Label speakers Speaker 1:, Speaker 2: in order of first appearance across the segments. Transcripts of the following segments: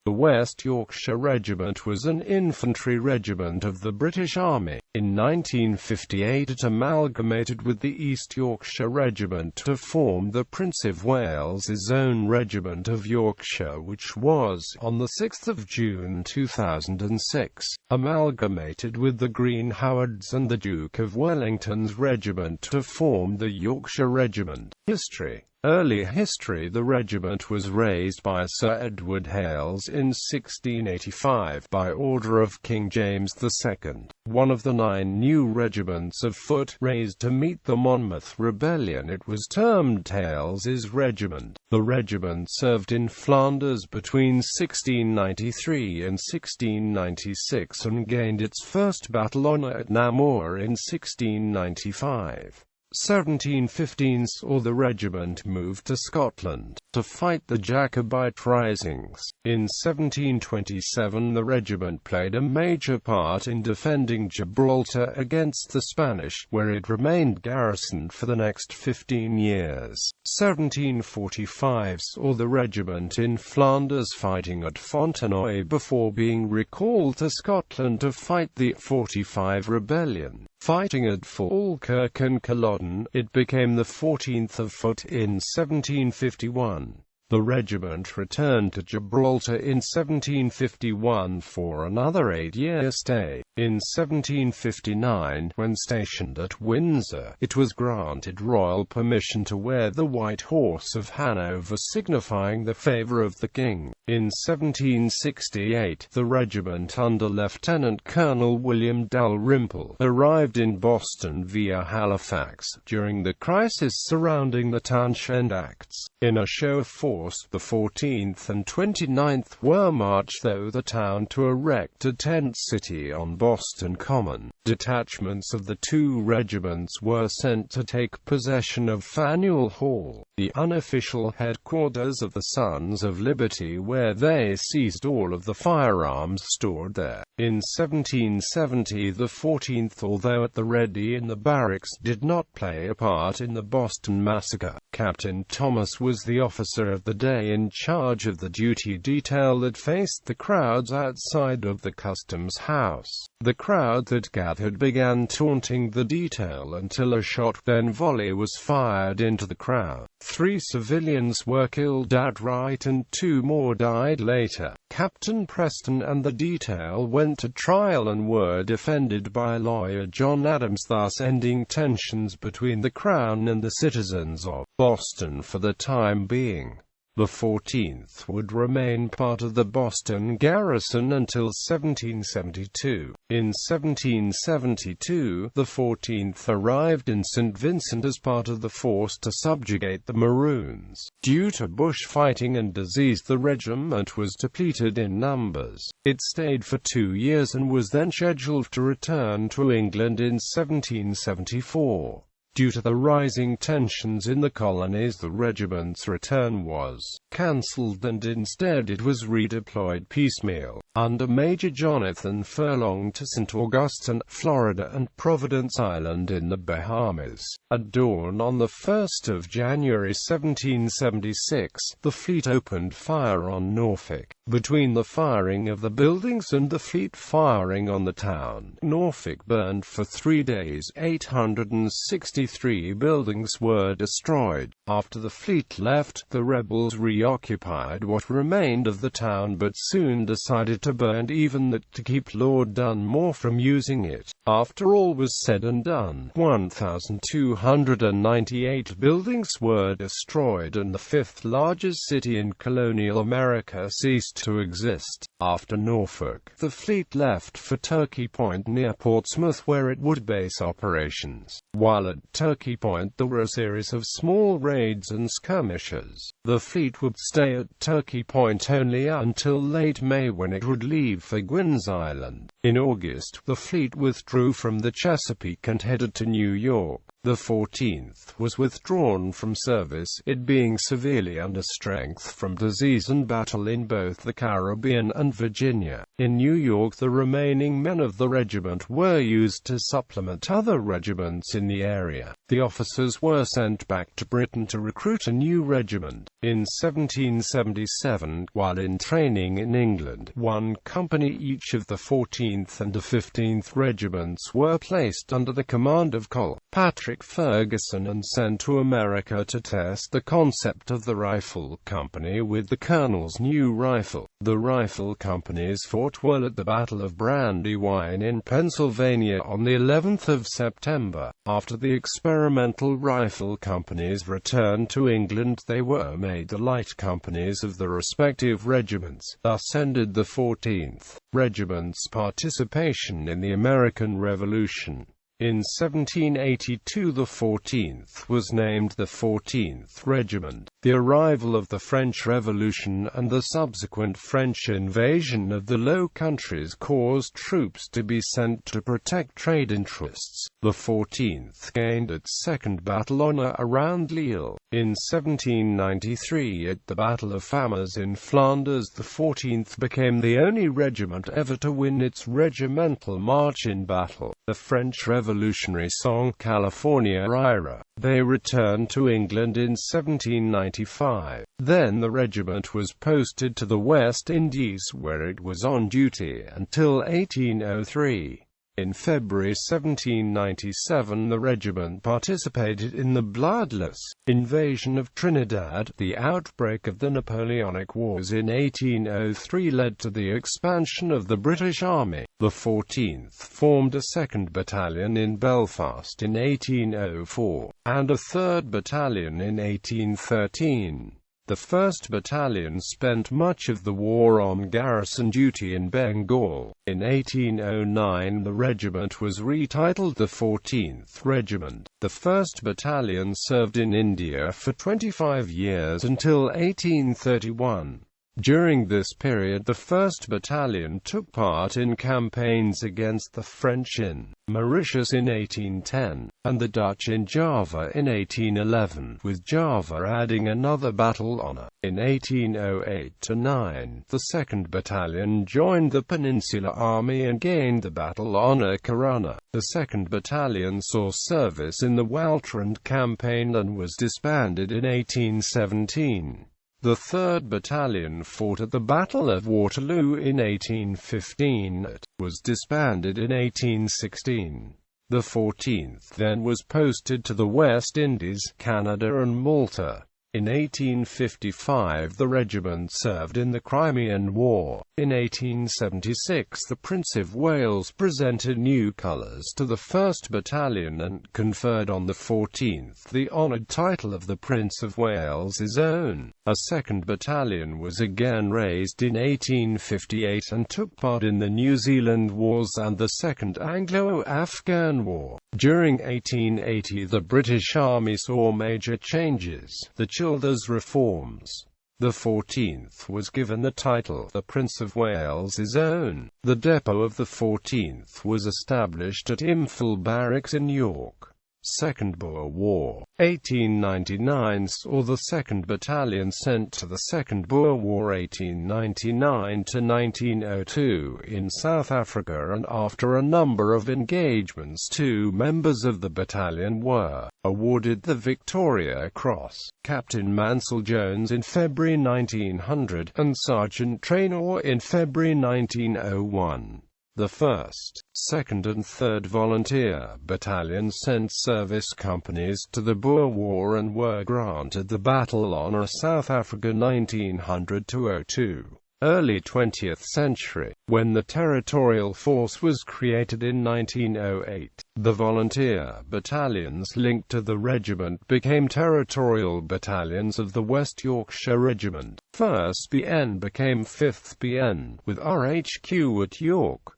Speaker 1: The West Yorkshire Regiment was an infantry regiment of the British Army. In 1958 it amalgamated with the East Yorkshire Regiment to form the Prince of Wales's own Regiment of Yorkshire, which was, on 6 June 2006, amalgamated with the Green Howards and the Duke of Wellington's regiment to form the Yorkshire Regiment. History. Early history. The regiment was raised by Sir Edward Hales in 1685 by order of King James II, one of the 9 new regiments of foot raised to meet the Monmouth Rebellion. It was termed Hales's Regiment. The regiment served in Flanders between 1693 and 1696 and gained its first battle honour at Namur in 1695. 1715 saw the regiment move to Scotland to fight the Jacobite risings. In 1727 the regiment played a major part in defending Gibraltar against the Spanish, where it remained garrisoned for the next 15 years. 1745 saw the regiment in Flanders fighting at Fontenoy before being recalled to Scotland to fight the '45 rebellion. Fighting at Falkirk and Culloden, it became the 14th of Foot in 1751. The regiment returned to Gibraltar in 1751 for another 8-year stay. In 1759, when stationed at Windsor, it was granted royal permission to wear the White Horse of Hanover, signifying the favour of the king. In 1768, the regiment under Lieutenant Colonel William Dalrymple arrived in Boston via Halifax during the crisis surrounding the Townshend Acts. In a show of force, the 14th and 29th were marched through the town to erect a tent city on Boston Common. Detachments of the 2 regiments were sent to take possession of Faneuil Hall, the unofficial headquarters of the Sons of Liberty, where they seized all of the firearms stored there. In 1770 the 14th, although at the ready in the barracks, did not play a part in the Boston Massacre. Captain Thomas was the officer of the day in charge of the duty detail that faced the crowds outside of the Customs House. The crowd that gathered began taunting the detail until a shot then volley was fired into the crowd. 3 civilians were killed outright and 2 more died later. Captain Preston and the detail went to trial and were defended by lawyer John Adams, thus ending tensions between the Crown and the citizens of Boston for the time being. The 14th would remain part of the Boston garrison until 1772. In 1772, the 14th arrived in St. Vincent as part of the force to subjugate the Maroons. Due to bushfighting and disease, the regiment was depleted in numbers. It stayed for 2 years and was then scheduled to return to England in 1774. Due to the rising tensions in the colonies, the regiment's return was cancelled and instead it was redeployed piecemeal, under Major Jonathan Furlong, to St. Augustine, Florida and Providence Island in the Bahamas. At dawn on 1 January 1776, the fleet opened fire on Norfolk. Between the firing of the buildings and the fleet firing on the town, Norfolk burned for 3 days. 863 buildings were destroyed. After the fleet left, the rebels reoccupied what remained of the town but soon decided to burn even that to keep Lord Dunmore from using it. After all was said and done, 1,298 buildings were destroyed and the 5th largest city in colonial America ceased to exist. After Norfolk, the fleet left for Turkey Point near Portsmouth, where it would base operations. While at Turkey Point there were a series of small raids and skirmishes. The fleet would stay at Turkey Point only until late May, when it would leave for Gwyn's Island. In August, the fleet withdrew from the Chesapeake and headed to New York. The 14th was withdrawn from service, it being severely under strength from disease and battle in both the Caribbean and Virginia. In New York, the remaining men of the regiment were used to supplement other regiments in the area. The officers were sent back to Britain to recruit a new regiment. In 1777, while in training in England, one company each of the 14th and the 15th regiments were placed under the command of Col. Patrick Ferguson and sent to America to test the concept of the rifle company with the colonel's new rifle. The rifle companies fought well at the Battle of Brandywine in Pennsylvania on the 11th of September. After the experimental rifle companies returned to England, they were made the light companies of the respective regiments. Thus ended the 14th Regiment's participation in the American Revolution. In 1782 the 14th was named the 14th Regiment. The arrival of the French Revolution and the subsequent French invasion of the Low Countries caused troops to be sent to protect trade interests. The 14th gained its second battle honour around Lille. In 1793 at the Battle of Famars in Flanders, the 14th became the only regiment ever to win its regimental march in battle. The French revolutionary song California Ira. They returned to England in 1795. Then the regiment was posted to the West Indies, where it was on duty until 1803. In February 1797 the regiment participated in the bloodless invasion of Trinidad. The outbreak of the Napoleonic Wars in 1803 led to the expansion of the British Army. The 14th formed a 2nd Battalion in Belfast in 1804, and a 3rd Battalion in 1813. The 1st Battalion spent much of the war on garrison duty in Bengal. In 1809 the regiment was retitled the 14th Regiment. The 1st Battalion served in India for 25 years until 1831. During this period the 1st Battalion took part in campaigns against the French in Mauritius in 1810, and the Dutch in Java in 1811, with Java adding another battle honour. In 1808–09, the 2nd Battalion joined the Peninsular Army and gained the battle honour Corona. The 2nd Battalion saw service in the Weltrunt campaign and was disbanded in 1817. The 3rd Battalion fought at the Battle of Waterloo in 1815. It was disbanded in 1816. The 14th then was posted to the West Indies, Canada and Malta. In 1855 the regiment served in the Crimean War. In 1876 the Prince of Wales presented new colours to the 1st Battalion and conferred on the 14th the honoured title of the Prince of Wales's Own. A 2nd Battalion was again raised in 1858 and took part in the New Zealand Wars and the Second Anglo-Afghan War. During 1880 the British Army saw major changes. The Childers Reforms. The 14th was given the title, the Prince of Wales's Own. The depot of the 14th was established at Imphal Barracks in York. Second Boer War. 1899 saw the 2nd Battalion sent to the Second Boer War 1899–1902 in South Africa, and after a number of engagements 2 members of the battalion were awarded the Victoria Cross. Captain Mansell Jones in February 1900, and Sergeant Traynor in February 1901. The 1st, 2nd and 3rd Volunteer Battalions sent service companies to the Boer War and were granted the Battle Honour South Africa 1900–02. Early 20th century, when the Territorial Force was created in 1908, the volunteer battalions linked to the regiment became territorial battalions of the West Yorkshire Regiment. 1st BN became 5th BN, with RHQ at York.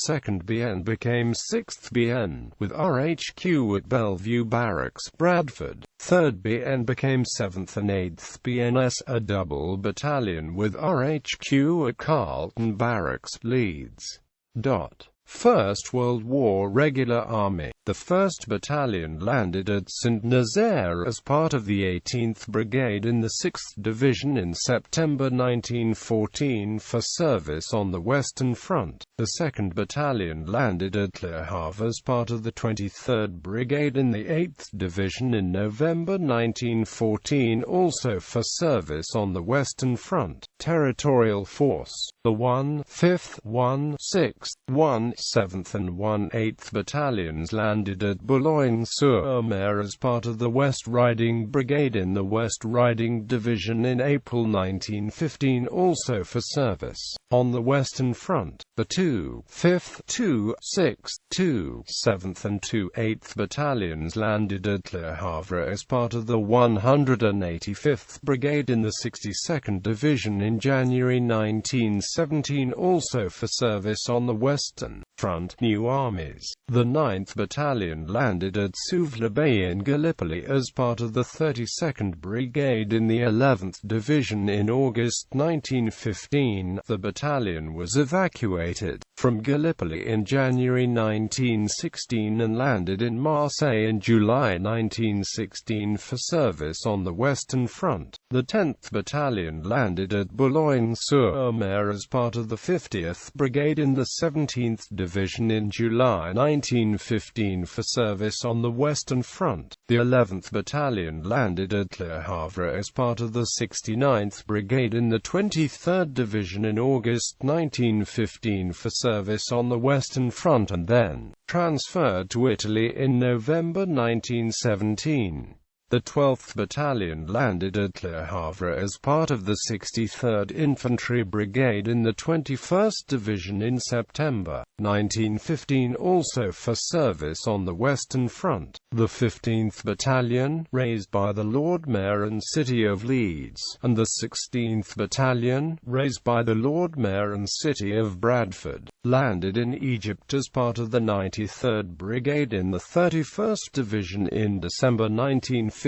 Speaker 1: 2nd BN became 6th BN, with RHQ at Bellevue Barracks, Bradford. 3rd BN became 7th and 8th BNS, a double battalion with RHQ at Carlton Barracks, Leeds. First World War Regular Army. The 1st Battalion landed at Saint-Nazaire as part of the 18th Brigade in the 6th Division in September 1914 for service on the Western Front. The 2nd Battalion landed at Le Havre as part of the 23rd Brigade in the 8th Division in November 1914, also for service on the Western Front. Territorial Force. The 1st, 5th, 1/6th, 1/7th and 1/8th Battalions landed at Boulogne-sur-Mer as part of the West Riding Brigade in the West Riding Division in April 1915, also for service on the Western Front. The 2nd, 5th, 2/6th, 2/7th and 2/8th Battalions landed at Le Havre as part of the 185th Brigade in the 62nd Division in January 1917, also for service on the Western Front. New armies. The 9th Battalion landed at Suvla-Bay in Gallipoli as part of the 32nd Brigade in the 11th Division in August 1915. The battalion was evacuated from Gallipoli in January 1916 and landed in Marseille in July 1916 for service on the Western Front. The 10th Battalion landed at Boulogne-sur-Mer as part of the 50th Brigade in the 17th Division in July 1915 for service on the Western Front. The 11th Battalion landed at Le Havre as part of the 69th Brigade in the 23rd Division in August 1915 for service on the Western Front and then transferred to Italy in November 1917. The 12th Battalion landed at Le Havre as part of the 63rd Infantry Brigade in the 21st Division in September 1915, also for service on the Western Front. The 15th Battalion, raised by the Lord Mayor and City of Leeds, and the 16th Battalion, raised by the Lord Mayor and City of Bradford, landed in Egypt as part of the 93rd Brigade in the 31st Division in December 1915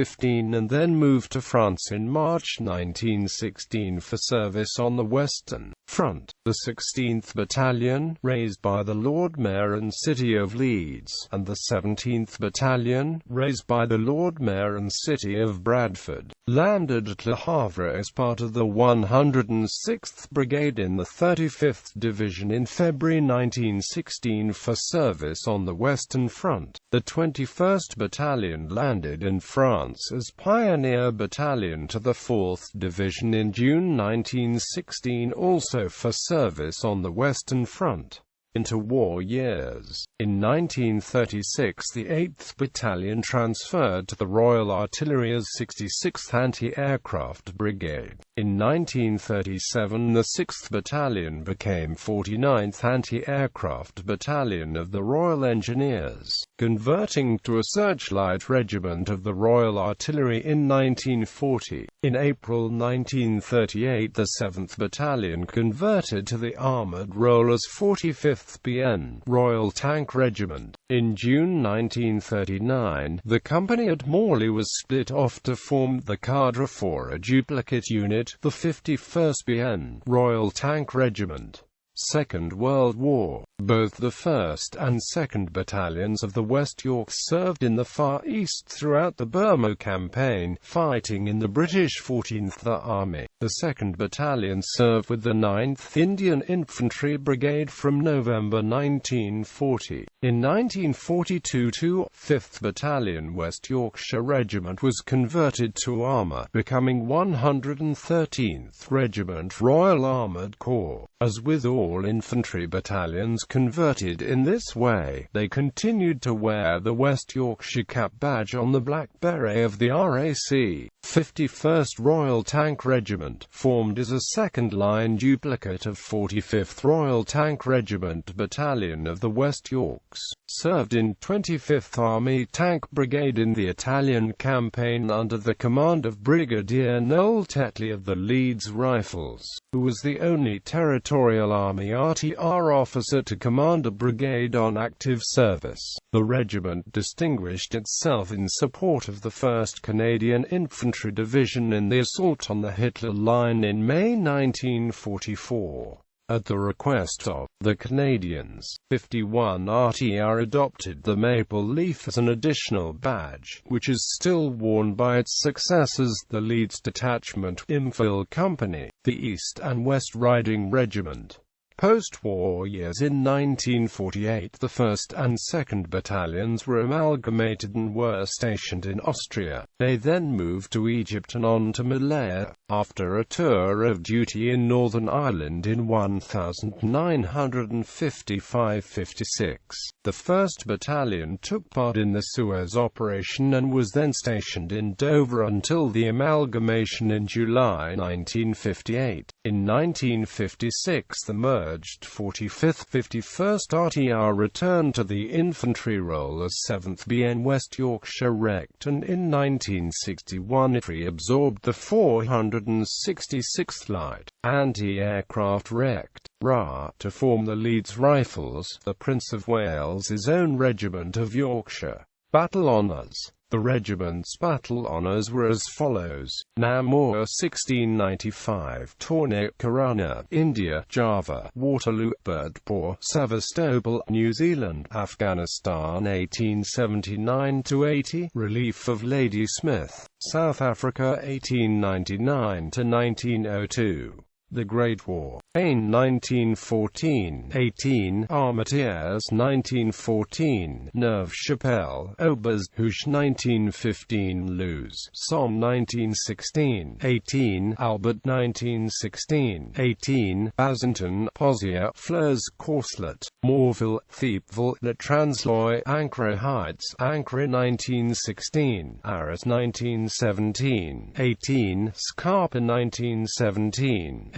Speaker 1: and then moved to France in March 1916 for service on the Western Front. The 16th Battalion, raised by the Lord Mayor and City of Leeds, and the 17th Battalion, raised by the Lord Mayor and City of Bradford, landed at Le Havre as part of the 106th Brigade in the 35th Division in February 1916 for service on the Western Front. The 21st Battalion landed in France as Pioneer Battalion to the 4th Division in June 1916, also for service on the Western Front. Interwar years. In 1936 the 8th Battalion transferred to the Royal Artillery as 66th Anti-Aircraft Brigade. In 1937 the 6th Battalion became 49th Anti-Aircraft Battalion of the Royal Engineers, converting to a Searchlight Regiment of the Royal Artillery in 1940. In April 1938 the 7th Battalion converted to the armoured role as 45th BN Royal Tank Regiment. In June 1939, the company at Morley was split off to form the cadre for a duplicate unit, the 51st BN Royal Tank Regiment. Second World War. Both the 1st and 2nd Battalions of the West Yorkshire served in the Far East throughout the Burma Campaign, fighting in the British 14th Army. The 2nd Battalion served with the 9th Indian Infantry Brigade from November 1940. In 1942 the 5th Battalion West Yorkshire Regiment was converted to armour, becoming 113th Regiment Royal Armoured Corps. As with all infantry battalions converted in this way, they continued to wear the West Yorkshire Cap badge on the black beret of the RAC. 51st Royal Tank Regiment, formed as a second-line duplicate of 45th Royal Tank Regiment Battalion of the West Yorks, served in 25th Army Tank Brigade in the Italian campaign under the command of Brigadier Noel Tetley of the Leeds Rifles, who was the only Territorial Army RTR officer to command a brigade on active service. The regiment distinguished itself in support of the 1st Canadian Infantry Division in the assault on the Hitler Line in May 1944. At the request of the Canadians, 51 RTR adopted the maple leaf as an additional badge, which is still worn by its successors, the Leeds Detachment, Infill Company, the East and West Riding Regiment. Post-war years. In 1948 the 1st and 2nd Battalions were amalgamated and were stationed in Austria. They then moved to Egypt and on to Malaya, after a tour of duty in Northern Ireland in 1955–56. The 1st Battalion took part in the Suez Operation and was then stationed in Dover until the amalgamation in July 1958. In 1956 the merged 45th 51st RTR returned to the infantry role as 7th BN West Yorkshire Regt, and in 1961 it reabsorbed the 466th Light Anti-Aircraft Regt (RA) to form the Leeds Rifles, the Prince of Wales's own regiment of Yorkshire. Battle Honours. The regiment's battle honours were as follows: Namur 1695, Tornay, Corunna, India, Java, Waterloo, Bhurtpore, Sevastopol, New Zealand, Afghanistan 1879–80, Relief of Ladysmith, South Africa 1899–1902. The Great War. Ain 1914–18, Armentières 1914, Neuve Chapelle, Aubers-Houche 1915, Luz, Somme 1916–18, Albert 1916–18, Bazenton, Pozières, Flers, Courcelette, Morville, Thiepval, Le Transloy, Ancre Heights, Ancre 1916, Arras 1917–18, Scarpa 1917–18,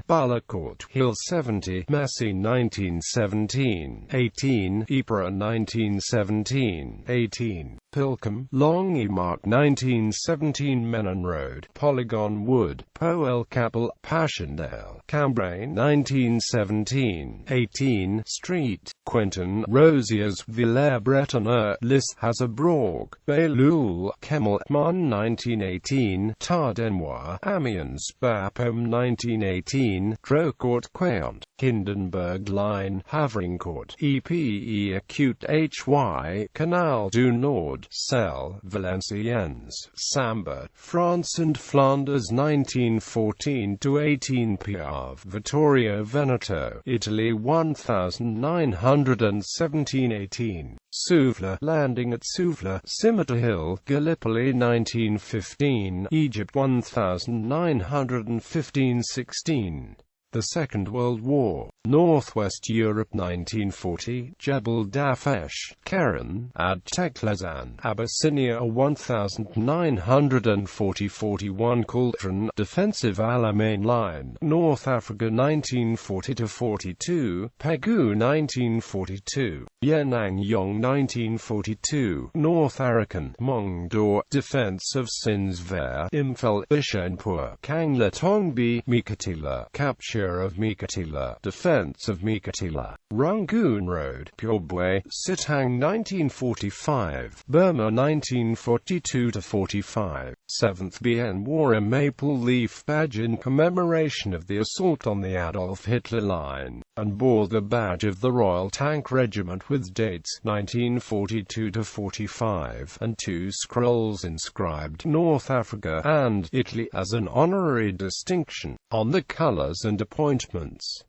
Speaker 1: Balacourt, Hill 70, Messines 1917–18, Ypres 1917–18, Pilcombe, Longyemark 1917, Menon Road, Polygon Wood, Poel Capel, Passchendaele, Cambrai 1917–18, Street, Quentin, Rosiers, Villers-Bretonneux, Lys, Hazebroug, Bailleul, Kemmel, Marne 1918, Tardenois, Amiens, Bapaume 1918, Drocourt Quéant, Hindenburg Line, Havrincourt, EPE Acute HY, Canal du Nord, Celle, Valenciennes, Samba, France and Flanders 1914–18, Piave, Vittorio Veneto, Italy 1917–18, Souvla, landing at Souvla, Scimitar Hill, Gallipoli 1915, Egypt 1915–16. The Second World War. Northwest Europe 1940, Jebel Dafesh, Keren, Ad Teklazan, Abyssinia 1940–41, Coultron, Defensive Alamein Line, North Africa 1940–42, Pegu 1942, Yenang Yong 1942, North Arakan, Mongdor, Defense of Sinsver, Imphal, Bishanpur, Kangla Tongbi, Mikatila, capture of Mikatila, defense of Mikatila, Rangoon Road, Pyobwe, Sitang 1945, Burma 1942–45, 7th BN wore a maple leaf badge in commemoration of the assault on the Adolf Hitler line, and bore the badge of the Royal Tank Regiment with dates 1942–45, and 2 scrolls inscribed North Africa and Italy as an honorary distinction on the colors and appointments.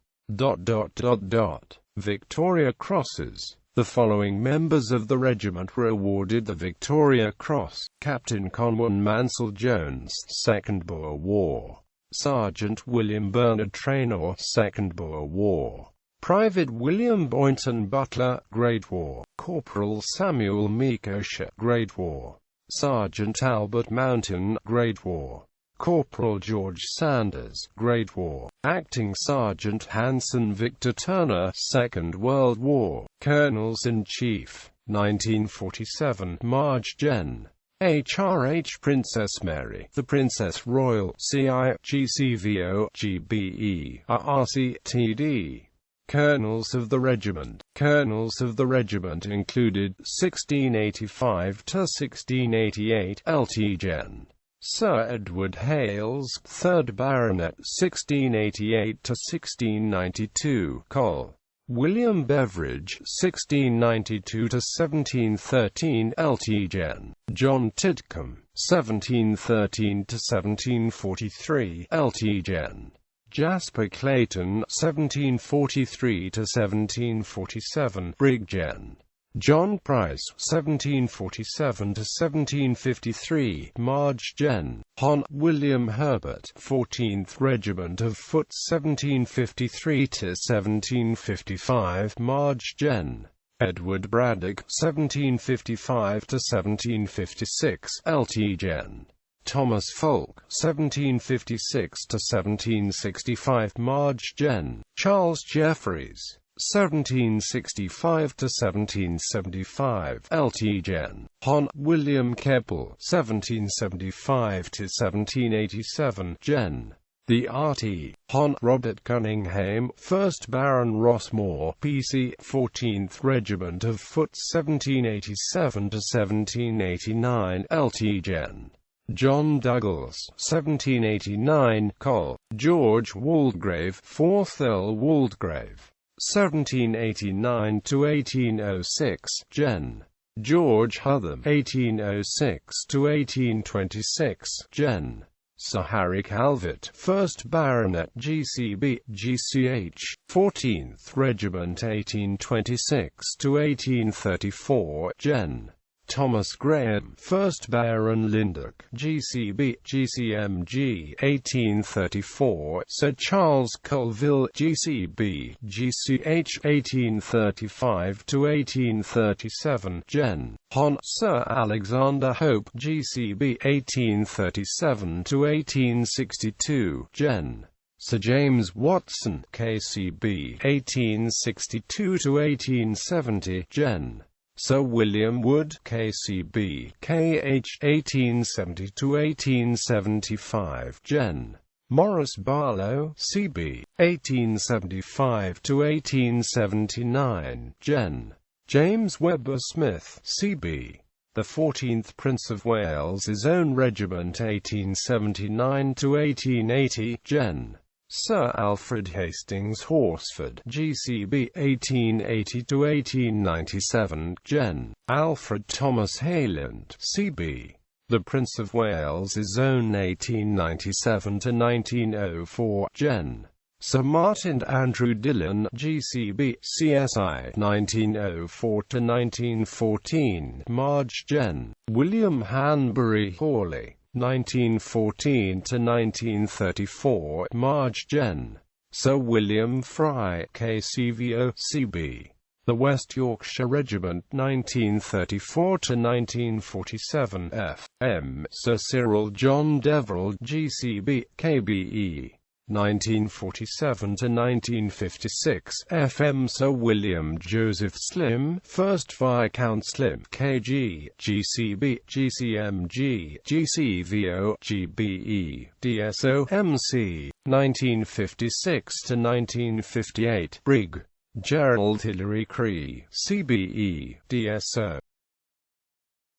Speaker 1: Victoria Crosses. The following members of the regiment were awarded the Victoria Cross: Captain Conwan Mansell Jones, 2nd Boer War; Sergeant William Bernard Traynor, 2nd Boer War; Private William Boynton Butler, Great War; Corporal Samuel Mikosha, Great War; Sergeant Albert Mountain, Great War; Corporal George Sanders, Great War; Acting Sergeant Hanson Victor Turner, Second World War; Colonels-in-Chief, 1947, Marge Gen. HRH Princess Mary, the Princess Royal, CI, GCVO, GBE, RRCTD. Colonels of the regiment. Colonels of the regiment included 1685–1688 Lt. Gen. Sir Edward Hales, 3rd Baronet, 1688–1692, Col. William Beveridge, 1692–1713, Lt Gen. John Tidcombe, 1713–1743, Lt Gen. Jasper Clayton, 1743–1747, Brig Gen. John Price, 1747–1753, Marge Gen. Hon. William Herbert, 14th Regiment of Foot, 1753–1755, Marge Gen. Edward Braddock, 1755–1756, Lt Gen. Thomas Folk, 1756–1765, Marge Gen. Charles Jeffreys, 1765–1775, Lt Gen. Hon. William Keppel, 1775–1787, Gen. The RT. Hon. Robert Cunningham, 1st Baron Rossmore, PC, 14th Regiment of Foot, 1787–1789, Lt Gen. John Douglas, 1789, Col. George Waldegrave, 4th Earl Waldegrave, 1789–1806, Gen. George Hutham, 1806–1826, Gen. Sir Harry Calvert, 1st Baronet, GCB, GCH, 14th Regiment, 1826–1834, Gen. Thomas Graham, 1st Baron Lyndoch, GCB, GCMG, 1834, Sir Charles Colville, GCB, GCH, 1835–1837, Gen. Hon. Sir Alexander Hope, GCB, 1837–1862, Gen. Sir James Watson, KCB, 1862–1870, Gen. Sir William Wood, KCB, KH, 1870–1875, Gen. Morris Barlow, CB, 1875–1879, Gen. James Webber Smith, CB, the 14th Prince of Wales's Own Regiment, 1879–1880, Gen. Sir Alfred Hastings Horsford, GCB, 1880–1897, Gen. Alfred Thomas Hayland, CB, the Prince of Wales's Own, 1897–1904, Gen. Sir Martin Andrew Dillon, GCB, CSI, 1904–1914, Marge Gen. William Hanbury Hawley, 1914–1934, Marge Gen. Sir William Fry, KCVO, CB, the West Yorkshire Regiment, 1934–1947, F.M. Sir Cyril John Deverell, GCB, KBE, 1947–1956, FM Sir William Joseph Slim, 1st Viscount Slim, KG, GCB, GCMG, GCVO, GBE, DSO, MC, 1956–1958, Brig. Gerald Hilary Cree, CBE, DSO.